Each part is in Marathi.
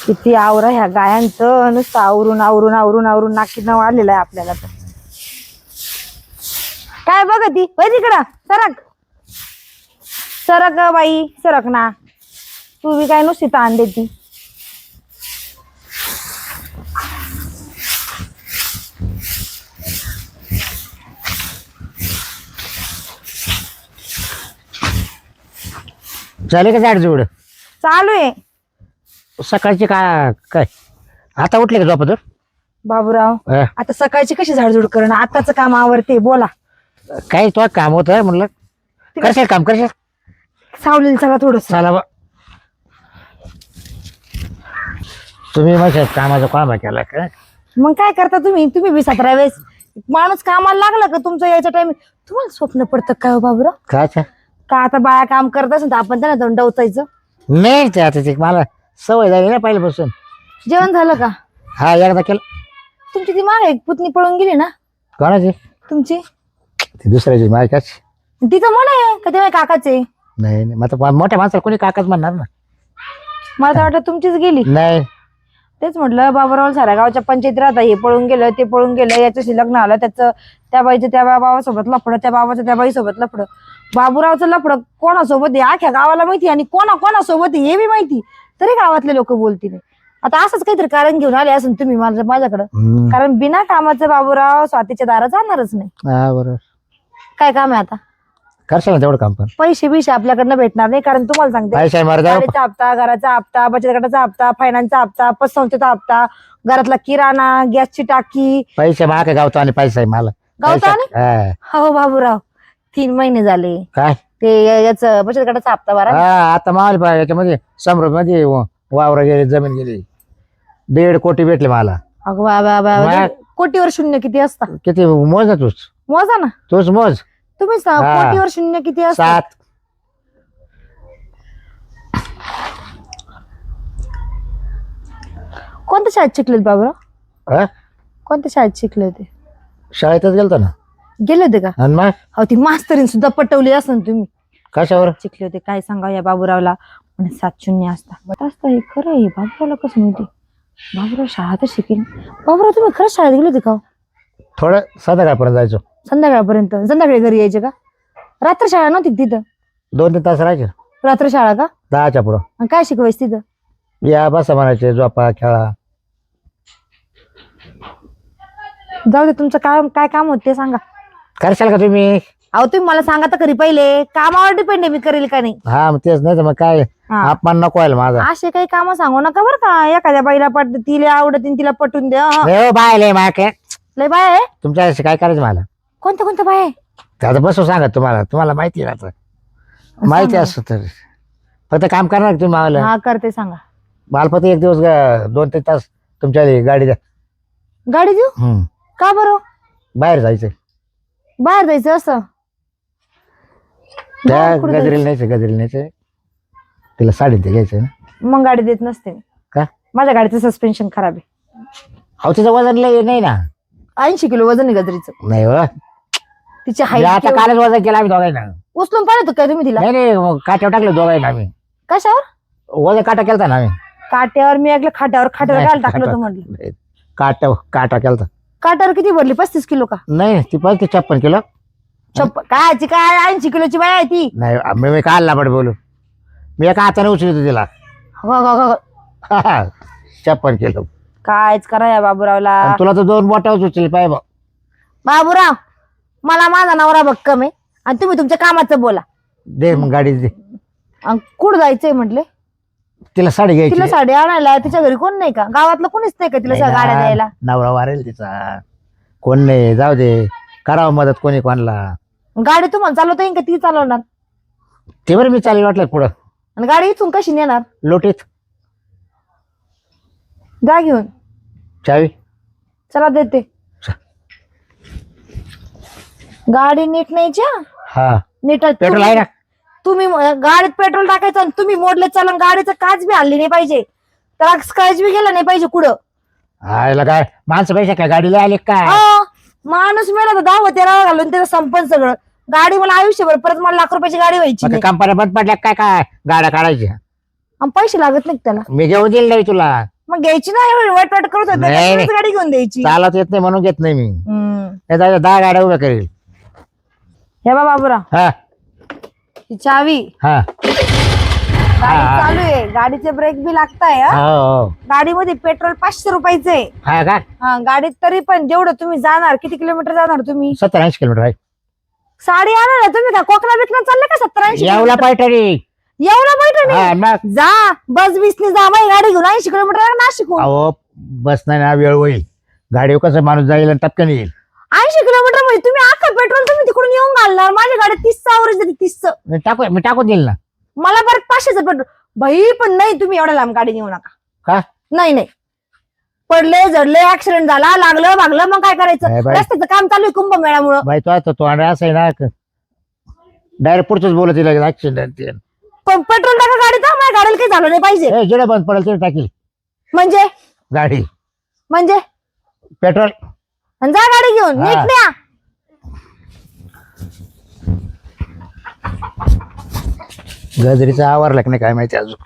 किती आवरा ह्या गायांचं, नुसतं आवरून आवरून आवरून आवरून नाकीनं वाढलेलं आहे आपल्याला. तर काय बघ ती तिकडं सरक सरक ग बाई, सरक ना. तू बी काय नुसती ताण देती. झाले का झाड जोड? चालू आहे. सकाळची काय आता उठले का झोपातून? बाबूराव आता सकाळची कशी झाडझूड करणं, आताच काम आवरते. बोला. काही तो काम होत म्हणलं करशील काम करशील. सावलील सगळं थोडस. चला बा, तुम्ही माझ्या कामाचा काम केला का? मग काय करता तुम्ही? तुम्ही बी 17 वेळेस माणूस कामाला लागला का तुमचं यायचं टाइम. तुम्हाला स्वप्न पडतं काय हो बाबूराव? काय का आता बाया काम करत असेल तर आपण त्यांना जाऊन डवचायचं? नाही, ते आता ते मला सवय झाली ना पहिल्यापासून. जेवण झालं का? हा, एकदा केलं. तुमची ती मागे एक पुतणी पळून गेली ना कोणाची? तुमची. ती दुसऱ्याची मायकाच. तिचं मन आहे का ते काकाचे? नाही नाही, मग आता मोठ्या माणसाला कोणी काकाच म्हणणार ना. मला तर वाटतं तुमचीच गेली. नाही, तेच म्हटलं बाबूराव साऱ्या गावच्या पंचायती राहता, हे पळून गेलं ते पळून गेलं, याच्याशी लग्न आलं, त्याचं त्या बाईचं त्या बाबासोबत लफडं, त्या बाबाचं त्या बाईसोबत लफडं. बाबूरावचं लफडं कोणासोबत आहे अख्ख्या गावाला माहिती, आणि कोणासोबत आहे हे बी माहिती, तरी गावातले लोक बोलतील. आता असंच काहीतरी कारण घेऊन आले असं तुम्ही माझ्याकडं. कारण बिना कामाचं बाबूराव स्वातीच्या दारात जाणारच नाही. हा बरोबर. काय काम आहे आता? करशाल ना तेवढं काम. पण पैसे बिशे आपल्याकडनं भेटणार नाही, कारण तुम्हाला सांगते पैसा मारदा. गाडीचा हप्ता, घराचा हप्ता, बचत गटाचा हप्ता, फायनान्सचा हप्ता, पतसंस्थेचा हप्ता, घरातला किराणा, गॅसची टाकी. पैसे माग गावतो आणि पैसा आहे मला. गावतो आणि? हो बाबूराव 3 महिने झाले. काय ते याच बचत गटाचा हप्ता भरा. हा, आता माल याच्यामध्ये समृद्ध मध्ये वावर गेले, जमीन गेली, 1.5 कोटी भेटले मला. अगं बाबा, कोटीवर शून्य किती असता? किती मोज ना तूच? मोजा ना तूच मोज. तुम्ही. हा. कोटीवर शून्य किती असतात? 7. कोणत्या शाळेत शिकलेत बाबूराव? हा? कोणत्या शाळेत शिकले होते? शाळेतच गेलतो ना. गेले होते का? आणि मग हो, ती मास्तरीन सुद्धा पटवली असं तुम्ही. कशावर? शिकले होते काय सांगा या बाबूरावला. म्हणे 7 शून्य असता. हे खरं आहे बाबूरावला कसं माहिती? बाबूराव शाळा तर शिकेल. बाबूराव तुम्ही खरंच शाळेत गेले होते का? थोडं संध्याकाळपर्यंत जायचो. संध्याकाळपर्यंत? संध्याकाळी घरी यायचे का? रात्र शाळा नव्हती का तिथं? 2-3 तास राहायचे. रात्र शाळा का? 10च्या पुढं. आणि काय शिकवायचं तिथं? या बसा म्हणायचे, झोपा, खेळा. जाऊ दे, तुमचं काय काम होत ते सांगा. करशाल का तुम्ही? अहो तुम्ही मला सांगा तर खरी पहिले. कामावर डिपेंड आहे मी करेल का नाही. हा, मग तेच नाही तर मग काय हा. अपमान नको व्हायला माझा. असे काही काम सांगू नका बरं का. एखाद्या बाईला तिला आवडतील तिला पटून द्या. हो बाय लय माय काय लय बाय आहे. तुमच्या काय करायचं मला? कोणत्या बाय आहे? ते आता बसू सांगा तुम्हाला माहिती आहे आता. माहिती असतं तर फक्त काम करणार का तुम्ही मला? हा करते, सांगा. मला फक्त एक दिवस 2-3 तास तुमच्या गाडी द्या. गाडी देऊ? का बरं? बाहेर जायचंय. बाहेर जायचं असं? त्या बाहेर कुठं गजरीला न्यायचं. तिला साडी ते घ्यायचंय ना. मग गाडी देत नसते मी. का? माझ्या गाडीचं सस्पेन्शन खराब आहे. अहो तिचं वजन लय नाही ना. 80 किलो वजन आहे गजरीचं. नाही हो, तिची आता हाईट कालच वजन केलं आम्ही दोघांना. उचलून पाहिलं काय तुम्ही तिला? नाही मग काट्यावर टाकलं दोघांना आम्ही. कशावर? वजन काटा केलता ना आम्ही. काट्यावर? मी ऐकलं खाट्यावर. खाट्यावर नाही, काय टाकलं होतं म्हटलं. काटा केलता. काट्यावर किती भरली? 35 किलो का? नाही, ती 56 किलो. कायची काय 80 किलोची बाय आहे ती. नाही, मी काय लाबड बोलू. मी एका हाताने उचलतो तिला. हो, हो, हो. 56 किलो. कायच करा या बाबूरावला. आणि तुला तर 2 बोटावर उचलली पाय बा. बाबूराव, मला माझा नवरा भक्कम आहे आणि तुम्ही तुमच्या कामाचं बोला. दे मग गाडी दे. कुठं जायचंय म्हटले? तिला साडी घ्यायची. तिला साडी आणायला तिच्या घरी कोण नाही का? गावातलं कोणीच नाही का तिला नाही ना, गाड्या द्यायला? नवरा वारेल तिचा. कोण नाही, जाऊ दे. करावं मदत कोणी कोणाला. गाडी तुम्हाला चालवता येईल का ती चालवणार? ते बरं मी चालेल वाटलं पुढं. आणि गाडी इथून कशी नेणार? लोटीत. जा घेऊन. चावी. चला देते. गाडी नीट न्यायची हा. हा, नीट पेट्रोल आहे ना. तुम्ही गाडीत पेट्रोल टाकायचं आणि तुम्ही मोडले चालून गाडीचं काच बी हल्ली नाही पाहिजे. तर स्क्रॅच बी गेला नाही पाहिजे कुठं. आयला काय माणसं पैसे काय गाडीला आले काय? माणूस मेला तर 10-13 घालून त्याचं संपन सगळं. गाडी मला आयुष्यभर परत मला लाख रुपयाची गाडी व्हायची नाही. कंपन्या बंद पडल्या काय काय गाड्या काढायच्या? आणि पैसे लागत नाही त्याला. मी घेऊन दिल नाही तुला. मग घ्यायची ना एवढी वाट वाट करत होते नाही, त्याच्यामुळेच नाही. गाडी घेऊन द्यायची. चालत येत नाही म्हणून घेत नाही मी. हम्म. नाही तर 10 गाड्या उभ्या करेल. हे बा बाबूराव, हा ही चावी, हा गाडी चालू आहे, गाडीचे ब्रेक बी लागताय. हो गाडीमध्ये पेट्रोल 500 रुपयाचं आहे. हा का हा, गाडीत तरी पण जेवढं तुम्ही जाणार, किती किलोमीटर जाणार तुम्ही? 70-80 किलोमीटर आहे. साडी आणा ना तुम्ही, का कोकणा बिकणा चालले का? 70-80 येवला पैठणी. एवढं बैठं हा नाही. मग जा बस बिसने जा, माझी गाडी घेऊन 80 किलोमीटर नाशिकहून. अहो बस नाही ना वेळ होईल. गाडीवर कसं माणूस जाईल आणि टपक्याने येईल. 80 किलोमीटर मध्ये तुम्ही अख्खा पेट्रोल तुम्ही तिकडून येऊन घालणार. माझी गाडी 30 ॲव्हरेज देते, 30. मी टाकून देईल ना. मला परत 500चं पेट्रोल. बाई पण नाही, तुम्ही एवढ्या लांब गाडी नेऊ नका. का नाही नाही, पडले झडले, ऍक्सिडेंट झाला, लागलं भागलं, मग काय करायचं? नाही बाई. रस्त्याचं काम चालू आहे कुंभमेळ्यामुळं. बाई तो अंडा असं आहे ना, डायरेक्ट पुढचंच बोलत येईल ऍक्सिडेंट. पण पेट्रोल टाका गाडीत, माझ्या गाडीला काही झालं नाही पाहिजे. जेवढं बंद पडेल ते टाकील म्हणजे गाडी. म्हणजे पेट्रोल आणि जा गाडी घेऊन हा. नीट न्या. गजरीचा आवरला की नाही काय माहिती अजून.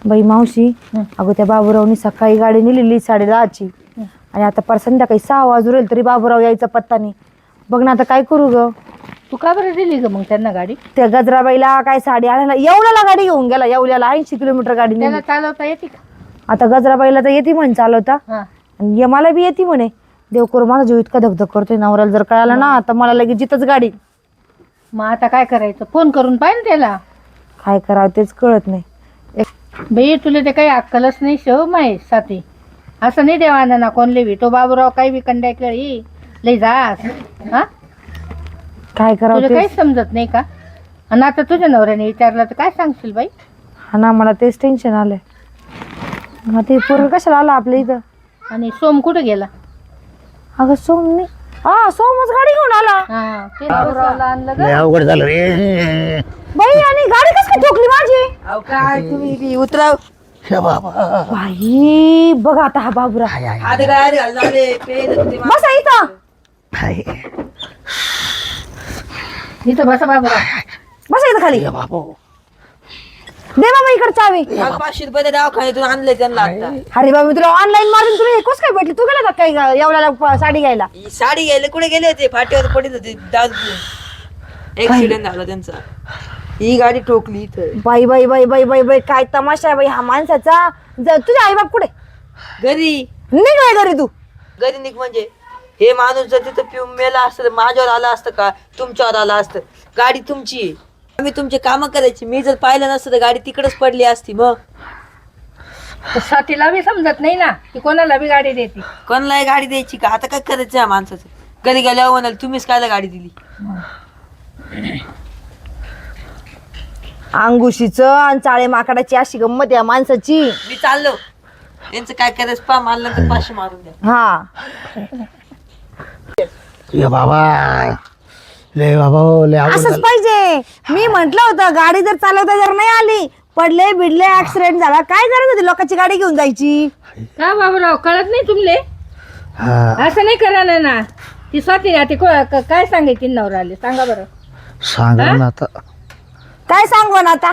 बाई मावशी, अगं त्या बाबूरावनी सकाळी गाडी नेलेली 10:30ची आणि आता पर संध्याकाळी 6 वाजू राहील तरी बाबूराव यायचा पत्ता नाही. बघ ना आता काय करू ग? तू का बरं दिली ग मग त्यांना गाडी? त्या गजराबाईला काय साडी आणायला एवढ्याला गाडी घेऊन गेला, येवल्याला 80 किलोमीटर गाडी नेली. त्याला चालवता येते का? आता गजराबाईला तर येते म्हणे चालवता, हा. आणि मला बी येते म्हणे. देव करू, माझा जीव इतका धगधग करतोय. नवऱ्याला जर कळालं ना तर मला लगेच जिथंच गाडी. मग आता काय करायचं? फोन करून पाहिजे त्याला. काय करावं तेच कळत नाही. बाई तुला ते काही अक्कलच नाही शेव माय साथी. असं नाही देवाना ना कोण लेवी. तो बाबूराव काही बी कंड्या केळी लई जास. हा, काय करावं तुला तेच. काहीच समजत नाही का? आणि आता तुझ्या नवऱ्याने विचारलं तर काय सांगशील बाई? हा ना, मला तेच टेन्शन आलंय. मग ते पोरग कशाला आला आपल्या इथं? आणि सोम कुठे गेला? अगं सोमनी, हा सोमच गाडी घेऊन आला. हा, ते बाबूरावला आणलं लय ग. अवघड झालं रे. बाई, आणि गाडी कस काय ठोकली माझी? काय तुम्ही बी उतराव. हे बाबा. बाई बघ आता हा बाबूराव. हाय, हाय, आधी काय आधी घालून आले, पेन होते मा- बसा इथं, हाय. इथं बसा बाबूराव. बसा इथं खाली. हे बाबा. दे बाबा इकडे चावी. आज 500 रुपये दवाखान्यातून आणले त्यांना आता. अरे बाबा, मी तुला ऑनलाईन मारून तुला एकच काय भेटली? तू गेला का काही एवढ्याला साडी घ्यायला? ही साडी घ्यायला कुठे गेले होते? फाटीवर पडत होते दारू पिऊन. ऍक्सिडेंट झाला त्यांचा. ही गाडी ठोकली इथं. बाई बाई बाई बाई बाई बाई, काय तमाशा आहे बाई हा माणसाचा. तुझे आई बाप कुठे? घरी निघ बाई घरी तू. घरी निघ म्हणजे हे माणूस जर तिथं पिऊन मेला असतं तर माझ्यावर आला असतं का तुमच्यावर आला असतं? गाडी तुमची आहे. आम्ही तुमचे काम करायची. मी जर पाहिलं नसतं तर गाडी तिकडेच पडली असती. मग तर साथीला बी समजत नाही ना की कोणाला बी गाडी देते. कोणाला गाडी द्यायची का? आता काय करायचं या माणसाचं? घरी गेल्यावर म्हणाल तुम्हीच कायला गाडी दिली? अंगुशीचं आणि चाळे माकडाची अशी गंमत या माणसाची. मी चाललो. यांचं काय करायचं पा मारलं तर 500 मारून द्या. हा, हे बाबा. लय बाबा हो, लय अवघड असंच झालं. पाहिजे. मी म्हंटल होतं गाडी जर चालवता जर नाही आली, पडले बिडले, ऍक्सिडेंट झाला, काय गरज होती लोकांची गाडी घेऊन जायची? का बाबूराव कळत नाही तुमले? हा, असं नाही करा ना. ती स्वाती ना ती काय सांगायची नवराले सांगा बरं. सांगा ना आता. काय सांगू ना आता?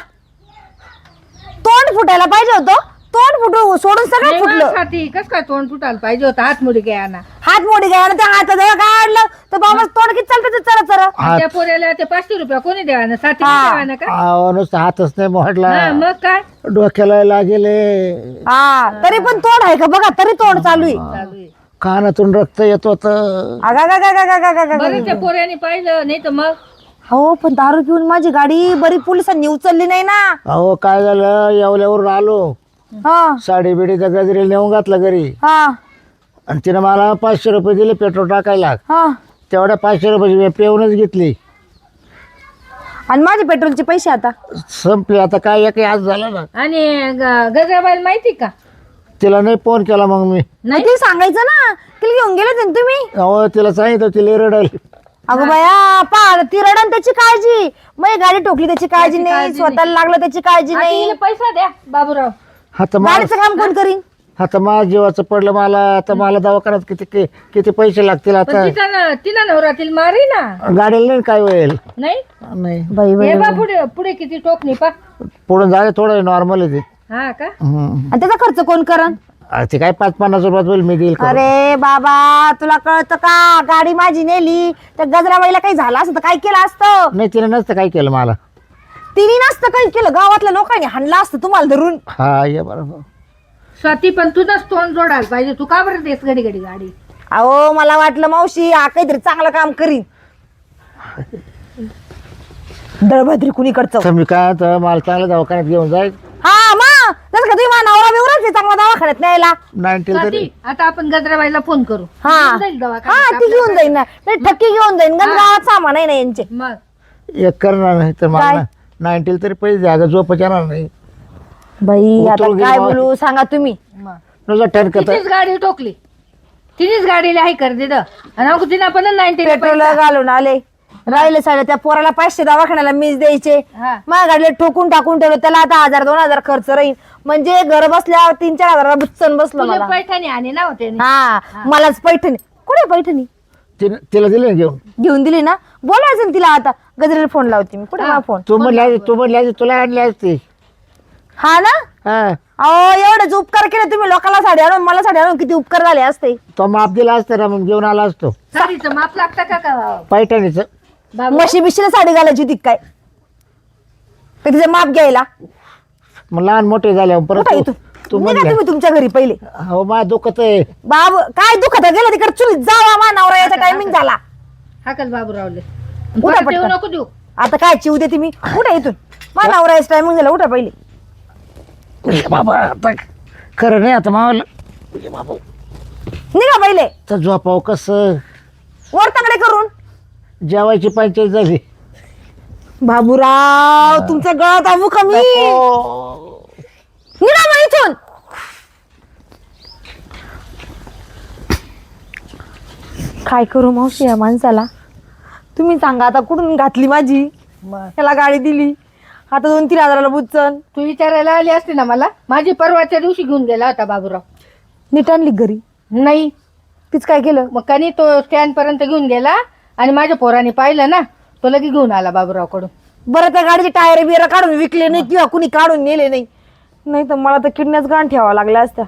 तोंड फुटायला पाहिजे होतं. तोंड फुटू सोडून सगळं फुटलं. साठी कस काय तोंड फुटायला पाहिजे होता? हात मुडी घ्या ना. हात मोठी घ्या ना, त्या हातात काढलं तर बाबा तोंड किती चालतं ते चरा चरा. हात. त्या पोऱ्याला ते 500 रुपये कोणी द्यावा ना? साठी हा. द्यावा ना का? अहो, नुसतं हातच नाही मोडला. हा, मग काय डोक्याला लागेले. हा, तरी पण तोंड आहे का बघा? तरी तोंड चालू आहे. चालू आहे? कानातून रक्त येत होत. बरं त्या पोऱ्याने पाहिलं नाही तर मग. हो, पण दारू पिऊन माझी गाडी बरी पोलिसांनी उचलली नाही ना. अहो काय झालं, येवल्यावरून आलो. हा साडी बिडी त्या गजरीला नेऊन घातलं घरी. हा आणि तिने मला 500 रुपये दिले पेट्रोल टाकायला. हा, तेवढ्या 500 रुपये मी पेऊनच घेतली. आणि माझे पेट्रोलचे पैसे आता संपले. आता काय एक आज झालं ना. आणि गजराबाईला माहिती का? तिला नाही फोन केला मग मी. नाही ते सांगायचं ना. तिला घेऊन गेले होते ना तुम्ही. अहो तिला सांगितलं, तिला रडायला. अगं बाया, पा ती रडण त्याची काळजी, मग गाडी ठोकली त्याची काळजी नाही, काळजी स्वतःला लागलं त्याची काळजी आता नाही. हिला पैसा द्या बाबूराव. आता मला गाडीचं काम कोण करीन? आता माझ्या जीवाचं पडलं मला, आता मला दवाखान्यात किती किती पैसे लागतील आता. पण तिला नवरातील मारी ना. गाडीला नाही काय होईल. नाही नाही बाई बाई हे बा पुढे पुढे किती टोकणी पा. पुढून झालं थोडं नॉर्मल आहे ते. हा का. आणि त्याचा खर्च कोण करण? ते काय 5-50 रुपयात होईल, मी देईल करून. अरे बाबा तुला कळतं का? गाडी माझी नेली तर गजराबाईला काही झालं असतं तर काय केलं असतं? नाही तिने नसतं काय केलं मला. तिने नसतं काही केलं, गावातल्या लोकांनी हाणलं असतं तुम्हाला धरून. हा ये बरोबर. स्वाती पण तुझंच तोंड जोडायला पाहिजे. तू का बरं देस घडी घडी गाडी. अहो मला वाटलं मावशी हा काहीतरी चांगलं काम करीन. दळभद्री कुणीकडचं. तर मी काय तर मला चांगलं दवाखान्यात घेऊन जाईल. हा मग जसं का तुम्ही माझा नवरा बिवराच आहे चांगला दवाखान्यात न्यायला. 90 तरी. स्वाती आता आपण गजराबाईला फोन करू. हा घेऊन जाईल दवाखान्यात हा ती आपल्या घेऊन जाईन ना. नाही ठक्की घेऊन जाईन. गंगावात सामान आहे ना यांचे. मग एक करणार नाही तर काय? मला 90 तरी पैसे द्या, झोपच येणार नाही. बाई आता उतरून काय गेली बोलू सांगा तुम्ही. मग तुझं ठणकत तिचीच गाडी टोकली. तिनेच गाडीला हाय कर दिलं आणि मग तिने पण 90 पेट्रोल घालून आले राहिले साडे त्या पोराला 500 दवाखान्याला मीच द्यायचे. हा. माझ्या गाडीला ठोकून टाकून ठेवलं त्याला आता 1000-2000 खर्च राहील. म्हणजे घर बसल्या 3-4 हजाराला बुच्चन बसलं तुला मला. पैठाणी आणि ना होते. हा मलाच पैठणी. कुठे पैठणी तिला दिले ना घेऊन. घेऊन दिली ना. बोलायचं ना तिला आता. गजरेला फोन लावते मी. कुठे मला फोन. तू म्हणली तुला आणली असती. हा ना. हा अहो एवढेच उपकार केले तुम्ही लोकांना साडी आणून मला साडी आणून किती उपकार झाले असते. तो माप दिला असता ना, मग घेऊन आला असतो. साडीचं माप लागतं का पैठणीचं. बाबा म्हशी बिशीला साडी घालायची होती काय? का तिचं माप घ्यायला? मग लहान मोठे झाल्यावर कुठे परत तू तू निघा म्हणल्या तुम्ही तुमच्या घरी पहिले. हो माझं दुखत आहे. बाब काय दुखत गेलं तिकडे चुलीत जावा मा नवरा याचा टायमिंग झाला. हाकल बाबूरावले. उठा परत येऊ पटकन. नको देऊ. आता काय चिव देते मी. उठा इथून. मा नवरा याचा टायमिंग झाला. उठा पहिले. बाबा आता खरं नाही आता मावाला निघा पहिले तर झोपाव कसं. वर तंगडे करून. जेवायची पंचायत झाली. बाबूराव तुमचा गळा दाबू कमी. निघा मग इथून. काय करू मावशी या माणसाला? तुम्ही सांगा आता कुठून घातली माझी. त्याला गाडी दिली आता 2-3 हजाराला बुच्चन. तू विचारायला आली असते ना मला. माझी परवाच्या दिवशी घेऊन गेला होता बाबूराव. नीट आणली घरी. नाही तीच काय केलं? मग कनी तो स्टँड पर्यंत घेऊन गेला आणि माझ्या पोराने पाहिलं ना, तो लगेच घेऊन आला बाबूराव कडून. बरं त्या गाडीचे टायर बियर काढून विकले नाही किंवा कुणी काढून नेले नाही. नाही तर मला तर किडण्याच गाण ठेवावं लागल्या असत्या.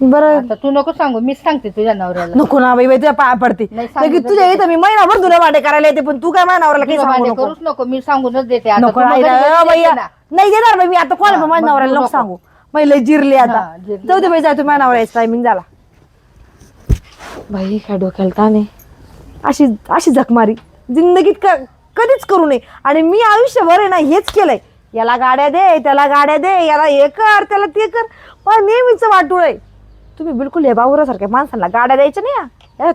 बरं आता तू नको सांगू, मीच सांगते तुझ्या नवऱ्याला. नको ना बाई बाई तुझ्या पाया पडते. नाही, सांगू लगेच तुझ्या इथं मी महिनाभर तुला भांडे करायला येते पण तू काय माझ्या नवऱ्याला काही तुझं सांगू भांडे नको. करूच नको, मी सांगूनच देते आता. नको तू नाही घरी रे, गेली बाई, असते ना. नाही देणार बाई मी आता कोण हा, माझ्या मग नवऱ्याला तू नको नको. सांगू. मैले जिरले आता. हा, जिरले. जाऊ दे बाई जाय तू माझ्या नवऱ्याचा टायमिंग झाला. बाई काय डोक्याला ताण आहे. अशी झक मारी जिंदगीत कधीच करू नये. आणि मी आयुष्यभर आहे ना हेच केलंय. याला गाड्या दे त्याला गाड्या दे याला हे कर त्याला ते कर. मला नेहमीच वाटूळ आहे. तुम्ही बिलकुल हे बाबुरासारख्या माणसांना गाड्या द्यायच्या नाही. हा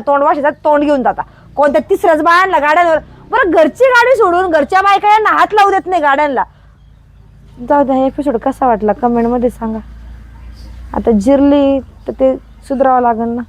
तोंड वाशीचा तोंड घेऊन जाता. कोणत्या तिसऱ्याच बायांना गाड्यांवर. बरं घरची गाडी सोडून घरच्या बायका यांना हात लावू देत नाही गाड्यांना. जाऊ द्या एपिसोड कसा वाटला कमेंट मध्ये सांगा. आता जिरली तर ते सुधारावं लागेल ना.